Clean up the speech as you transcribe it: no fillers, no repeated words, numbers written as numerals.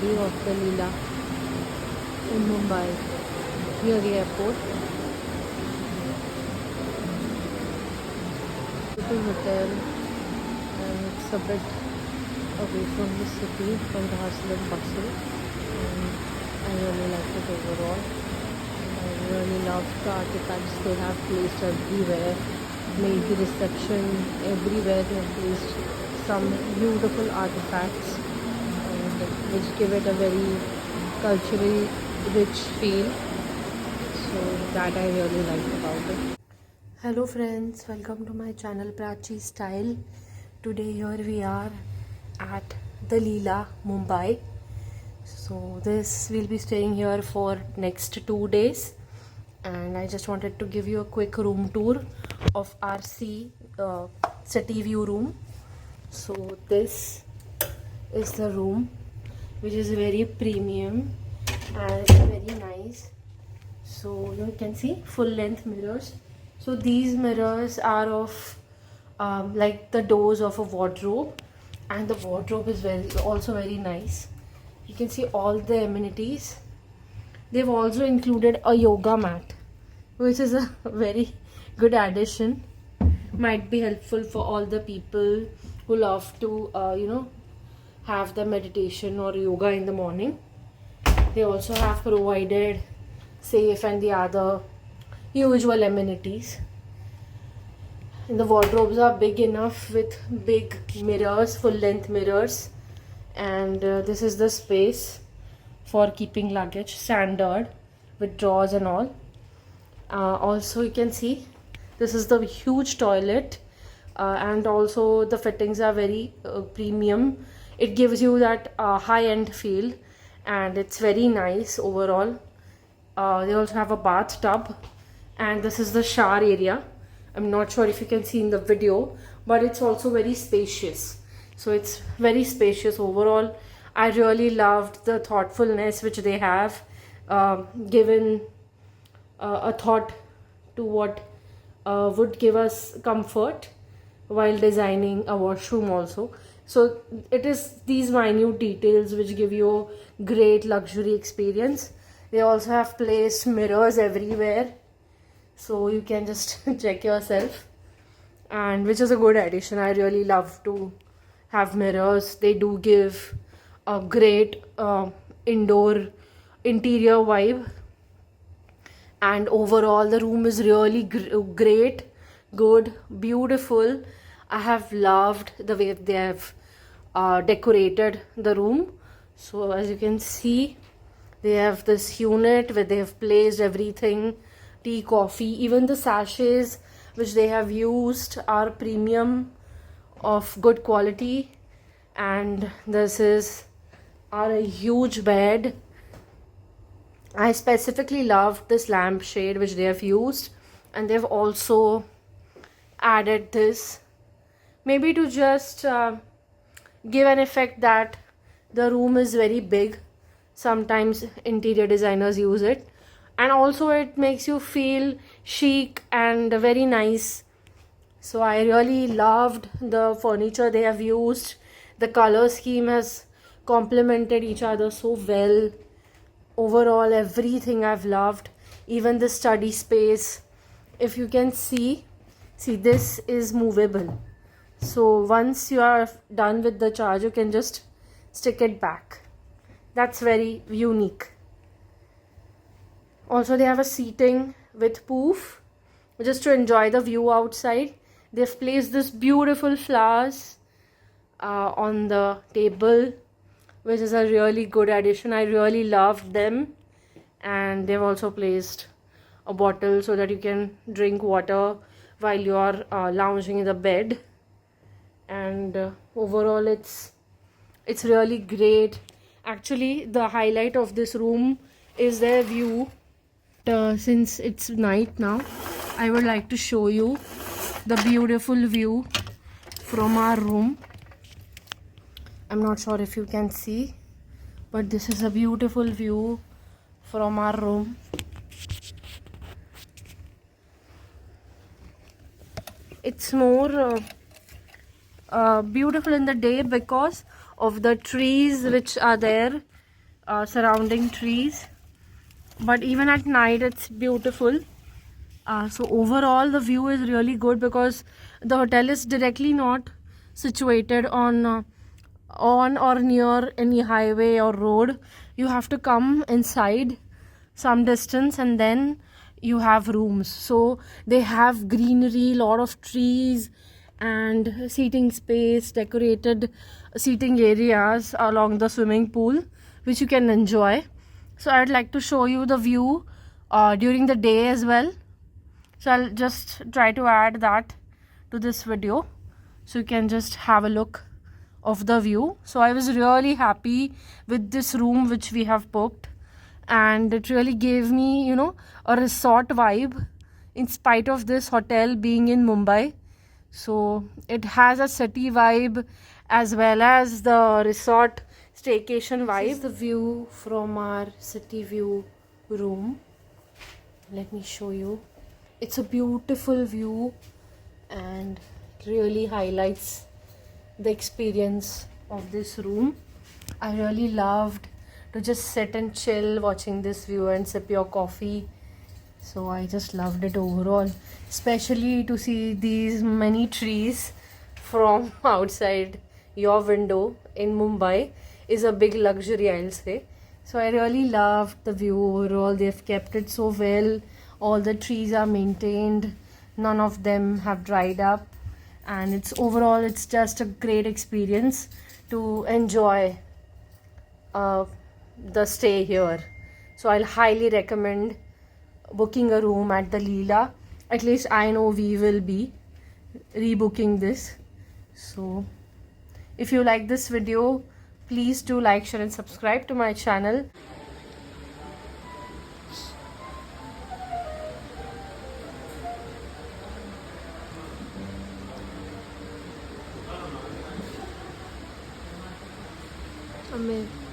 lobby of the Leela in Mumbai, near the airport. Little hotel, and it's a bit away from the city, from the hustle and bustle. And I really like it overall. I really love the artifacts they have placed everywhere. Made the reception everywhere they have placed some beautiful artifacts, and which give it a very culturally rich feel. So that I really like about it. Hello friends, welcome to my channel Prachi Style. Today here we are at the Leela, Mumbai. So this we'll be staying here for next 2 days, and I just wanted to give you a quick room tour of our city view room. So this is the room, which is very premium and it's very nice. So you can see full length mirrors. So these mirrors are of like the doors of a wardrobe, and the wardrobe is also very nice. You can see all the amenities. They've also included a yoga mat, which is a very good addition. Might be helpful for all the people who love to have the meditation or yoga in the morning. They also have provided safe and the other usual amenities. And the wardrobes are big enough with big mirrors, full length mirrors. And this is the space for keeping luggage, standard with drawers and all. Also you can see this is the huge toilet, and also the fittings are very premium. It gives you that high-end feel, and it's very nice overall. They also have a bathtub, and this is the shower area. I'm not sure if you can see in the video, but it's also very spacious. So it's very spacious overall. I really loved the thoughtfulness which they have given a thought to what would give us comfort while designing a washroom also. So it is these minute details which give you a great luxury experience. They also have placed mirrors everywhere, so you can just check yourself, and which is a good addition. I really love to have mirrors. They do give a great interior vibe, and overall the room is really great, good, beautiful. I have loved the way they have decorated the room. So as you can see, they have this unit where they have placed everything, tea, coffee, even the sachets which they have used are premium, of good quality. And this is a huge bed. I specifically loved this lampshade which they have used, and they've also added this, maybe to just give an effect that the room is very big. Sometimes interior designers use it, and also it makes you feel chic and very nice. So I really loved the furniture they have used. The color scheme has complemented each other so well. Overall, everything I've loved. Even the study space, if you can see this is movable. So once you are done with the charge, you can just stick it back. That's very unique. Also, they have a seating with poof just to enjoy the view outside. They've placed this beautiful flowers on the table, which is a really good addition. I really loved them. And they've also placed a bottle so that you can drink water while you are lounging in the bed. And overall it's really great. Actually, the highlight of this room is their view. Since it's night now, I would like to show you the beautiful view from our room. I'm not sure if you can see, but this is a beautiful view from our room. It's more beautiful in the day because of the trees which are there surrounding trees, but even at night it's beautiful. So overall the view is really good because the hotel is directly not situated on or near any highway or road. You have to come inside some distance and then you have rooms. So they have greenery, lot of trees and seating space, decorated seating areas along the swimming pool which you can enjoy. So I'd like to show you the view during the day as well. So I'll just try to add that to this video so you can just have a look of the view. So I was really happy with this room which we have booked, and it really gave me, you know, a resort vibe in spite of this hotel being in Mumbai. So it has a city vibe as well as the resort staycation vibe. This is the view from our city view room. Let me show you. It's a beautiful view and really highlights the experience of this room. I really loved to just sit and chill watching this view and sip your coffee. So I just loved it overall, especially to see these many trees from outside your window in Mumbai is a big luxury, I'll say. So I really loved the view overall. They've kept it so well. All the trees are maintained, none of them have dried up, and it's just a great experience to enjoy the stay here. So I'll highly recommend booking a room at the Leela. At least I know we will be rebooking this. So if you like this video, please do like, share and subscribe to my channel. Amazing.